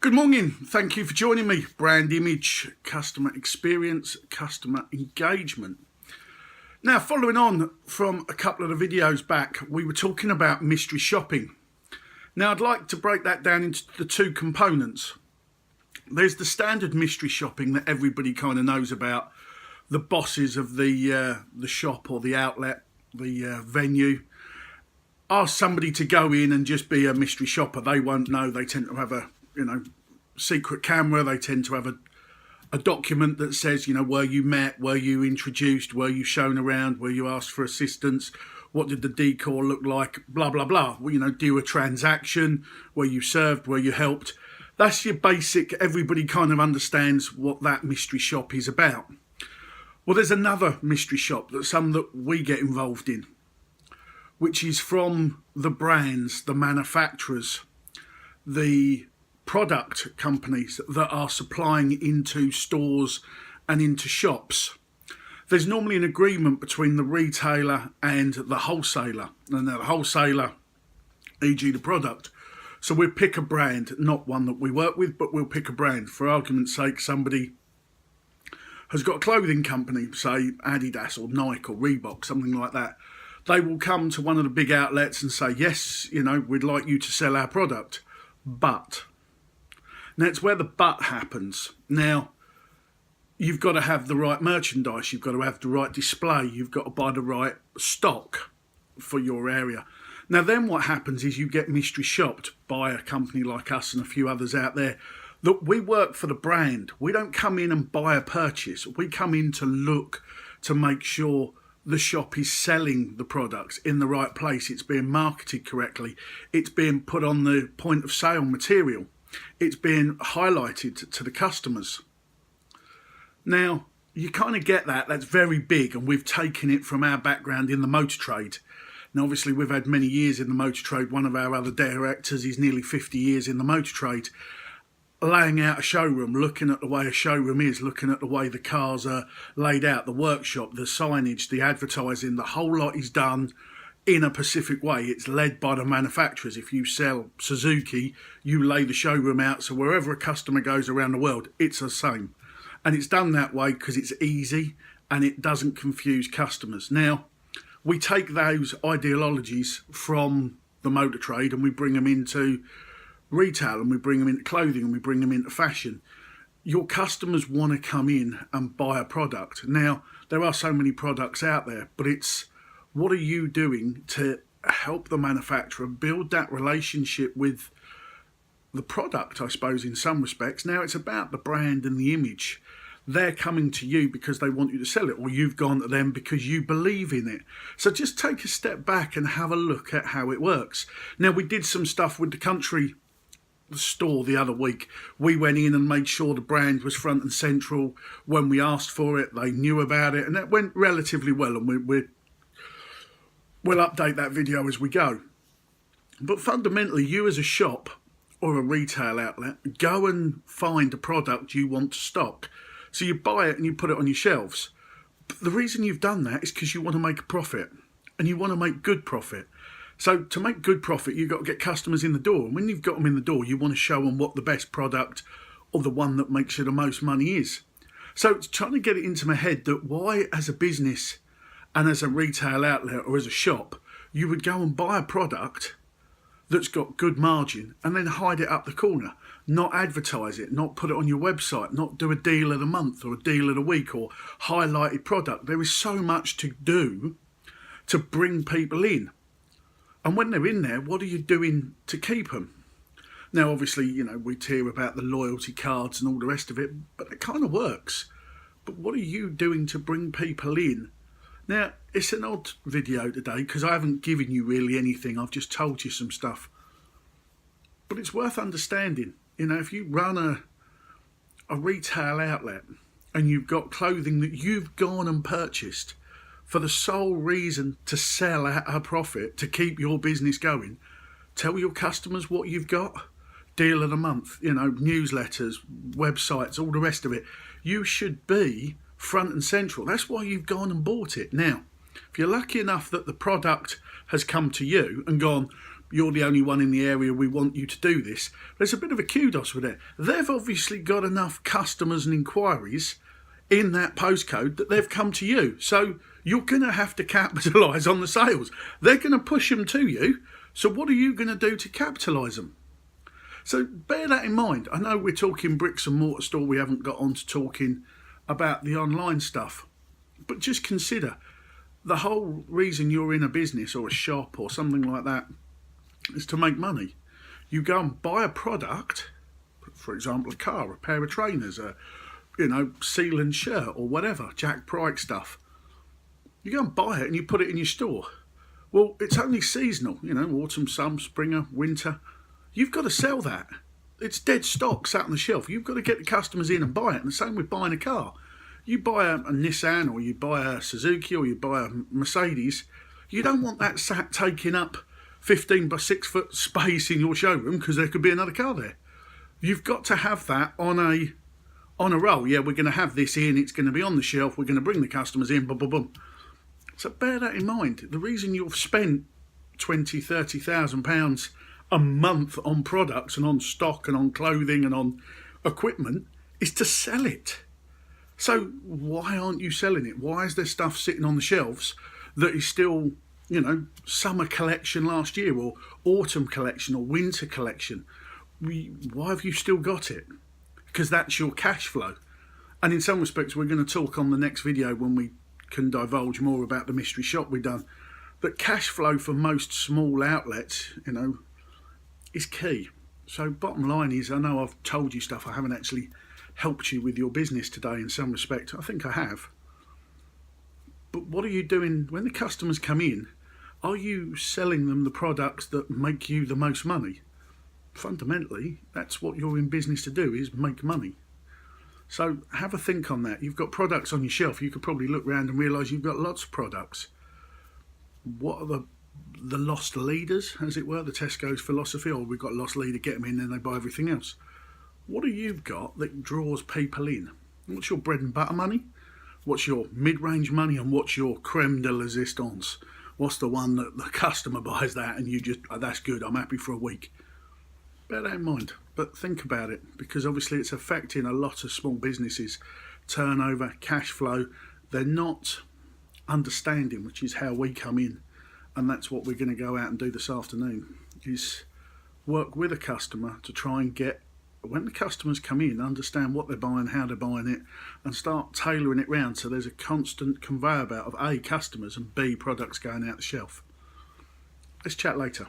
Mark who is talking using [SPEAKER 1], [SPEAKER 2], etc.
[SPEAKER 1] Good morning. Thank you for joining me. Brand image, customer experience, customer engagement. Now, following on from a couple of the videos back, we were talking about mystery shopping. Now, I'd like to break that down into the two components. There's the standard mystery shopping that everybody kind of knows about. The bosses of the shop or the outlet, the venue, ask somebody to go in and just be a mystery shopper. They won't know. They tend to have a secret camera. They tend to have a document that says, were you met, were you introduced, were you shown around, were you asked for assistance, what did the decor look like, blah, blah, blah. Well, do a transaction, were you served, were you helped. That's your basic, everybody kind of understands what that mystery shop is about. Well, there's another mystery shop that we get involved in, which is from the brands, the manufacturers, the product companies that are supplying into stores and into shops. There's normally an agreement between the retailer and the wholesaler, and the wholesaler, e.g. the product. So we'll pick a brand, not one that we work with, but we'll pick a brand. For argument's sake, somebody has got a clothing company, say Adidas or Nike or Reebok, something like that. They will come to one of the big outlets and say, yes, we'd like you to sell our product, but. Now, it's where the but happens. Now, you've got to have the right merchandise. You've got to have the right display. You've got to buy the right stock for your area. Now, then what happens is you get mystery shopped by a company like us and a few others out there. Look, we work for the brand. We don't come in and buy a purchase. We come in to look to make sure the shop is selling the products in the right place. It's being marketed correctly. It's being put on the point of sale material. It's being highlighted to the customers. Now, you kind of get that. That's very big, and we've taken it from our background in the motor trade. Now, obviously, we've had many years in the motor trade. One of our other directors is nearly 50 years in the motor trade, laying out a showroom, looking at the way a showroom is, looking at the way the cars are laid out, the workshop, the signage, the advertising, the whole lot is done in a specific way. It's led by the manufacturers. If you sell Suzuki, you lay the showroom out, so wherever a customer goes around the world, it's the same. And it's done that way because it's easy and it doesn't confuse customers. Now, we take those ideologies from the motor trade and we bring them into retail, and we bring them into clothing, and we bring them into fashion. Your customers want to come in and buy a product. Now, there are so many products out there, but it's what are you doing to help the manufacturer build that relationship with the product, I suppose, in some respects. Now, it's about the brand and the image. They're coming to you because they want you to sell it, or you've gone to them because you believe in it. So just take a step back and have a look at how it works. Now, we did some stuff with the store the other week. We went in and made sure the brand was front and central. When we asked for it, they knew about it, and it went relatively well, and we'll update that video as we go. But fundamentally, you as a shop or a retail outlet, go and find a product you want to stock. So you buy it and you put it on your shelves. But the reason you've done that is because you want to make a profit, and you want to make good profit. So to make good profit, you've got to get customers in the door. And when you've got them in the door, you want to show them what the best product or the one that makes you the most money is. So it's trying to get it into my head that why, as a business and as a retail outlet or as a shop, you would go and buy a product that's got good margin and then hide it up the corner, not advertise it, not put it on your website, not do a deal of the month or a deal of the week or highlighted product. There is so much to do to bring people in. And when they're in there, what are you doing to keep them? Now, obviously, we hear about the loyalty cards and all the rest of it, but it kind of works. But what are you doing to bring people in? Now, it's an odd video today because I haven't given you really anything. I've just told you some stuff. But it's worth understanding. If you run a retail outlet and you've got clothing that you've gone and purchased for the sole reason to sell at a profit, to keep your business going, tell your customers what you've got. Deal of the month, newsletters, websites, all the rest of it. You should be front and central. That's why you've gone and bought it. Now, if you're lucky enough that the product has come to you and gone, you're the only one in the area, we want you to do this. There's a bit of a kudos with it. They've obviously got enough customers and inquiries in that postcode that they've come to you. So you're going to have to capitalise on the sales. They're going to push them to you. So what are you going to do to capitalise them? So bear that in mind. I know we're talking bricks and mortar store. We haven't got on to talking about the online stuff. But just consider the whole reason you're in a business or a shop or something like that is to make money. You go and buy a product, for example, a car, a pair of trainers, a seal and shirt or whatever, Jack Pryke stuff. You go and buy it and you put it in your store. Well, it's only seasonal, autumn, summer, spring, winter. You've got to sell that. It's dead stock sat on the shelf. You've got to get the customers in and buy it. And the same with buying a car. You buy a Nissan or you buy a Suzuki or you buy a Mercedes, you don't want that sat taking up 15 by 6 foot space in your showroom because there could be another car there. You've got to have that on a roll. Yeah, we're going to have this in, it's going to be on the shelf, we're going to bring the customers in, boom, boom, boom. So bear that in mind. The reason you've spent £20,000-30,000 a month on products and on stock and on clothing and on equipment is to sell it. So why aren't you selling it? Why is there stuff sitting on the shelves that is still, summer collection last year or autumn collection or winter collection? Why have you still got it? Because that's your cash flow. And in some respects, we're going to talk on the next video when we can divulge more about the mystery shop we've done. But cash flow for most small outlets, is key. So bottom line is, I know I've told you stuff, I haven't actually helped you with your business today in some respect. I think I have. But what are you doing when the customers come in? Are you selling them the products that make you the most money? Fundamentally, that's what you're in business to do, is make money. So have a think on that. You've got products on your shelf. You could probably look around and realise you've got lots of products. What are the lost leaders, as it were, the Tesco's philosophy? Or we've got a lost leader, get them in, then they buy everything else. What have you got that draws people in? What's your bread and butter money? What's your mid-range money? And what's your creme de resistance? What's the one that the customer buys that and you just, that's good, I'm happy for a week? Bear that in mind, but think about it, because obviously it's affecting a lot of small businesses. Turnover, cash flow, they're not understanding, which is how we come in. And that's what we're going to go out and do this afternoon, is work with a customer to try and get, when the customers come in, understand what they're buying, how they're buying it, and start tailoring it round so there's a constant conveyor belt of A, customers, and B, products going out the shelf. Let's chat later.